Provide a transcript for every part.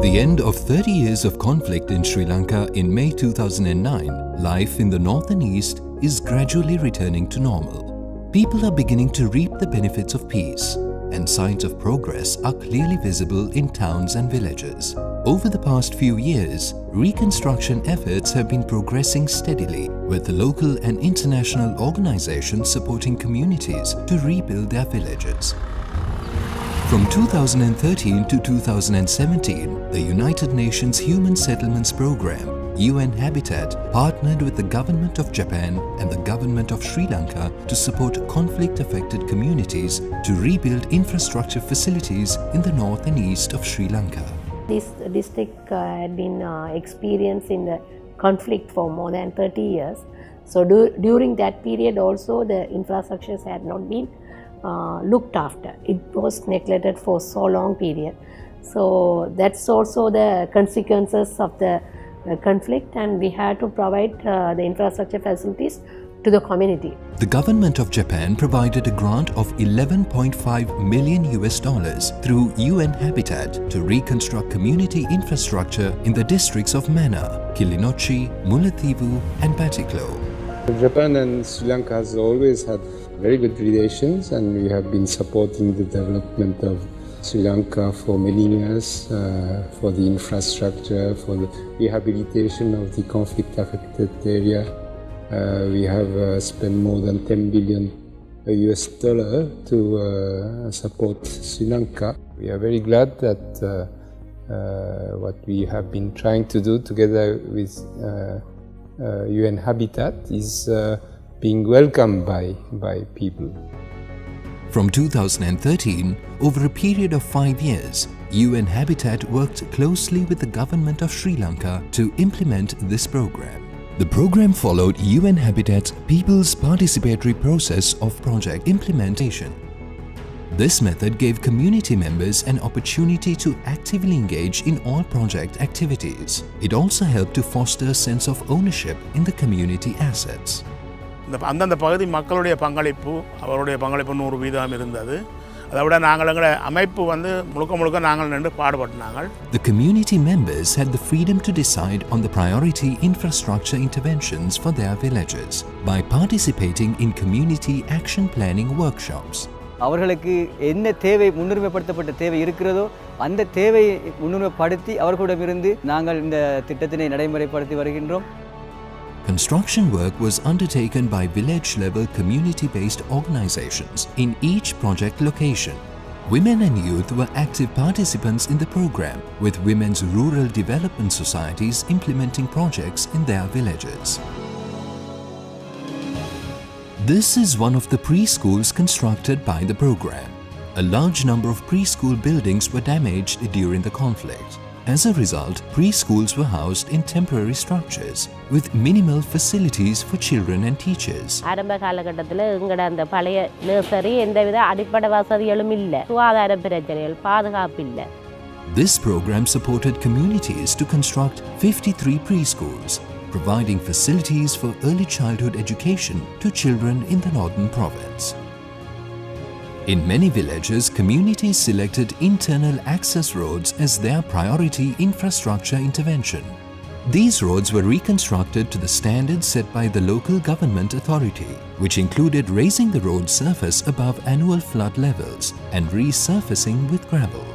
At the end of 30 years of conflict in Sri Lanka in May 2009, life in the north and east is gradually returning to normal. People are beginning to reap the benefits of peace, and signs of progress are clearly visible in towns and villages. Over the past few years, reconstruction efforts have been progressing steadily, with the local and international organizations supporting communities to rebuild their villages. From 2013 to 2017, the United Nations Human Settlements Programme, UN Habitat, partnered with the Government of Japan and the Government of Sri Lanka to support conflict-affected communities to rebuild infrastructure facilities in the north and east of Sri Lanka. This district had been experiencing the conflict for more than 30 years. So during that period also the infrastructures had not been looked after. It was neglected for so long period. So that's also the consequences of the conflict, and we had to provide the infrastructure facilities to the community. The government of Japan provided a grant of $11.5 million through UN Habitat to reconstruct community infrastructure in the districts of Mana, Kilinochchi, Mullaitivu and Batiklo. Japan and Sri Lanka has always had very good relations, and we have been supporting the development of Sri Lanka for many years, for the infrastructure, for the rehabilitation of the conflict-affected area. We have spent more than $10 billion to support Sri Lanka. We are very glad that what we have been trying to do together with UN Habitat is being welcomed by people. From 2013, over a period of 5 years, UN Habitat worked closely with the government of Sri Lanka to implement this program. The program followed UN Habitat's People's Participatory Process of project implementation. This method gave community members an opportunity to actively engage in all project activities. It also helped to foster a sense of ownership in the community assets. அந்தந்த பகுதி மக்களுடைய பங்களிப்பு அவருடைய பங்களிப்பு 100% இருந்தது. அதோட நாங்களே அமைப்பு வந்து முழுக்க நாங்கள் நின்று பாடுபட்டனாங்க. The community members had the freedom to decide on the priority infrastructure interventions for their villages by participating in community action planning workshops. அவர்களுக்கு என்ன தேவை முன்னுரிமைப்படுத்தப்பட்ட தேவை இருக்கிறதோ அந்த தேவையை முன்னுரிமைப்படுத்தி அவர்களிடமிருந்து நாங்கள் இந்த திட்டத்தினை நடைமுறைப்படுத்தி வருகின்றோம். Construction work was undertaken by village-level community-based organizations in each project location. Women and youth were active participants in the program, with women's rural development societies implementing projects in their villages. This is one of the preschools constructed by the program. A large number of preschool buildings were damaged during the conflict. As a result, preschools were housed in temporary structures with minimal facilities for children and teachers. ஆரம்ப காலகட்டத்தில் எங்கட அந்த பழைய nursery எந்தவித அடிப்படை வசதிகளும் இல்லை, சுகாதார பிரச்சனைகள், பாதுகாப்பு இல்லை. This program supported communities to construct 53 preschools, providing facilities for early childhood education to children in the northern province. In many villages, communities selected internal access roads as their priority infrastructure intervention. These roads were reconstructed to the standards set by the local government authority, which included raising the road surface above annual flood levels and resurfacing with gravel.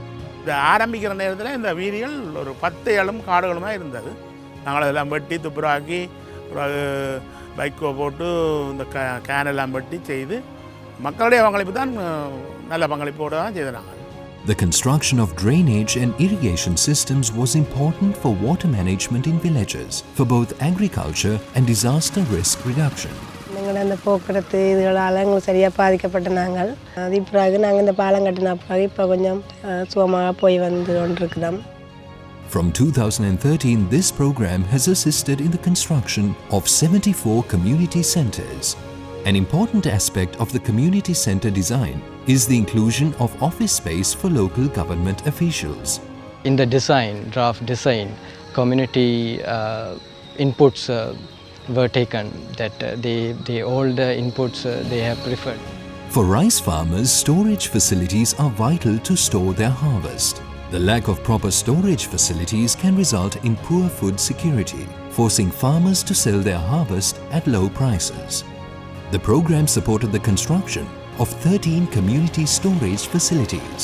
இந்த ஆரம்பிக்கிற நேரத்தில் இந்த வீதிகள் ஒரு 10 ஏழும் காடுகளுமா இருந்தது. நாங்கள் அதெல்லாம் வெட்டி துப்புராக்கி பைக்கோ போட்டு இந்த கேனெல்லாம் வெட்டி செய்து மக்களுடைய பங்களிப்பு தான் நல்ல பங்களிப்போடு தான் செய்தாங்க. The construction of drainage and irrigation systems was important for water management in villages for both agriculture and disaster risk reduction. நாங்கள் அந்த போக்குவரத்து இதுகளால் எங்களுக்கு சரியாக பாதிக்கப்பட்ட நாங்கள் அது பிறகு நாங்கள் இந்த பாலம் கட்டின பிறகு இப்போ கொஞ்சம் சுகமாக போய் வந்து கொண்டிருக்கிறோம். From 2013, this program has assisted in the construction of 74 community centers. An important aspect of the community center design is the inclusion of office space for local government officials. In the draft design, community inputs were taken that all the inputs they have preferred. For rice farmers, storage facilities are vital to store their harvest. The lack of proper storage facilities can result in poor food security, forcing farmers to sell their harvest at low prices. The program supported the construction of 13 community storage facilities.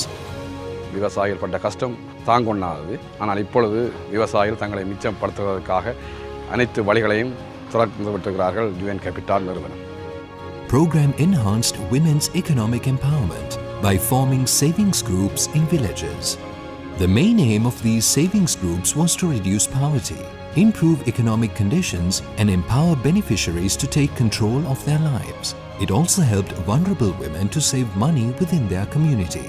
விவசாயிகள் பட்ட கஷ்டம் தாங்கொண்ணாதது. ஆனால் இப்பொழுது விவசாயிகள் தங்களை மிச்சப்படுத்துவதற்காக அனைத்து வழிகளையும் திறந்து விட்டிருக்கிறார்கள் UN Capital நிறுவனம். Program enhanced women's economic empowerment by forming savings groups in villages. The main aim of these savings groups was to reduce poverty, improve economic conditions, and empower beneficiaries to take control of their lives. It also helped vulnerable women to save money within their community.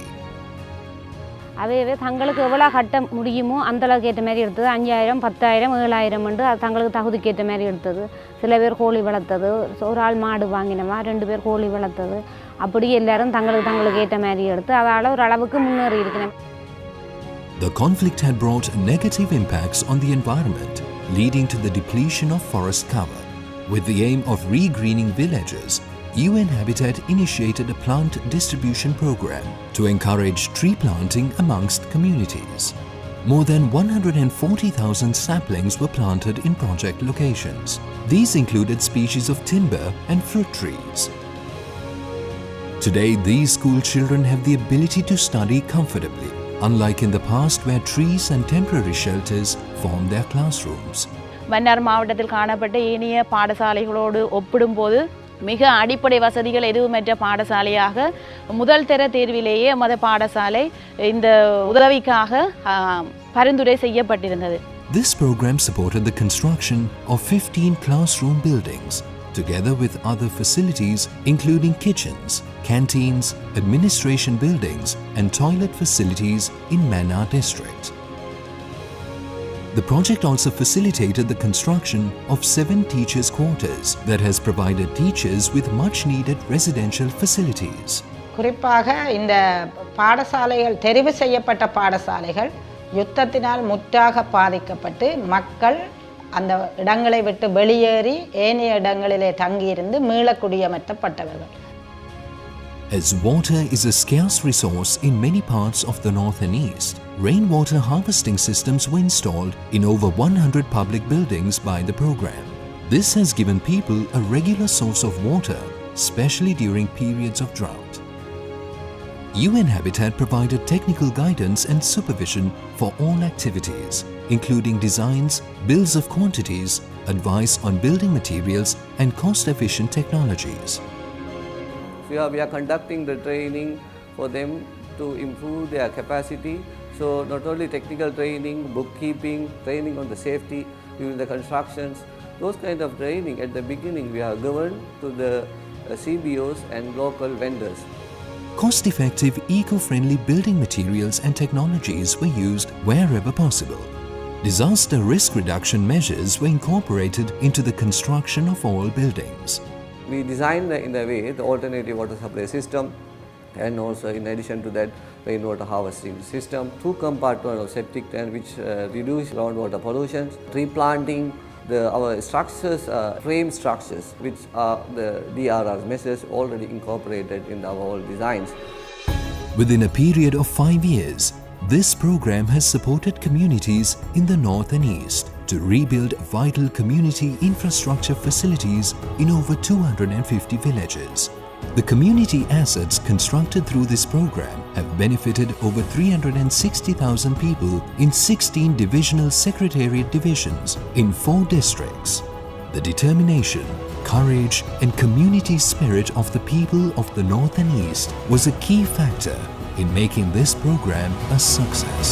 அவையவே தங்களுக்கு எவ்வளோ கட்ட முடியுமோ அந்தளவுக்கு ஏற்ற மாதிரி எடுத்தது. 5000, 10,000, 7,000 என்று அது தங்களுக்கு தகுதிக்கு ஏற்ற மாதிரி எடுத்தது. சில பேர் கோழி வளர்த்தது, ஒரு ஆள் மாடு வாங்கினமா, 2 பேர் கோழி வளர்த்தது. அப்படி எல்லாரும் தங்களுக்கு ஏற்ற மாதிரி எடுத்து அதால் ஒரு அளவுக்கு முன்னேறி இருக்கிறேன். The conflict had brought negative impacts on the environment, leading to the depletion of forest cover. With the aim of regreening villages, UN Habitat initiated a plant distribution program to encourage tree planting amongst communities. More than 140,000 saplings were planted in project locations. These included species of timber and fruit trees. Today, these school children have the ability to study comfortably, unlike in the past where trees and temporary shelters formed their classrooms. Mannar மாவட்டத்தில் காணப்பட்ட ஏனைய பாடசாலைகளோடு ஒப்பிடும்போது மிக அடிப்படை வசதிகள் எதுவுமற்ற பாடசாலையாக முதல் தர தேர்விலேயே எமது பாடசாலை இந்த உதவிக்காக பரிந்துரை செய்யப்பட்டிருந்தது. This program supported the construction of 15 classroom buildings, together with other facilities including kitchens, canteens, administration buildings and toilet facilities in Mannar district. The project also facilitated the construction of 7 teachers' quarters that has provided teachers with much needed residential facilities. குறிப்பாக இந்த பாடசாலைகள் தெரிவு செய்யப்பட்ட பாடசாலைகள் யுத்தத்தினால் முற்றாக பாதிக்கப்பட்டு மக்கள் அந்த இடங்களை விட்டு வெளியேறி ஏனைய இடங்களிலே தங்கியிருந்து மீள குடியமர்த்தப்பட்டவர்கள். As water is a scarce resource in many parts of the north and east, rainwater harvesting systems were installed in over 100 public buildings by the program. This has given people a regular source of water, especially during periods of drought. UN Habitat provided technical guidance and supervision for all activities, including designs, bills of quantities, advice on building materials, and cost-efficient technologies. We are conducting the training for them to improve their capacity. So not only technical training, bookkeeping, training on the safety during the constructions, those kind of training at the beginning we are given to the CBOs and local vendors. Cost-effective, eco-friendly building materials and technologies were used wherever possible. Disaster risk reduction measures were incorporated into the construction of all buildings. We designed in a way the alternative water supply system, and also in addition to that rainwater harvesting system, 2 compartment of septic tank which reduce groundwater pollution, tree planting, our structures, frame structures which are the DRR measures already incorporated in our whole designs. Within a period of 5 years, this program has supported communities in the north and east to rebuild vital community infrastructure facilities in over 250 villages. The community assets constructed through this program have benefited over 360,000 people in 16 divisional secretariat divisions in 4 districts. The determination, courage, and community spirit of the people of the north and east was a key factor in making this program a success.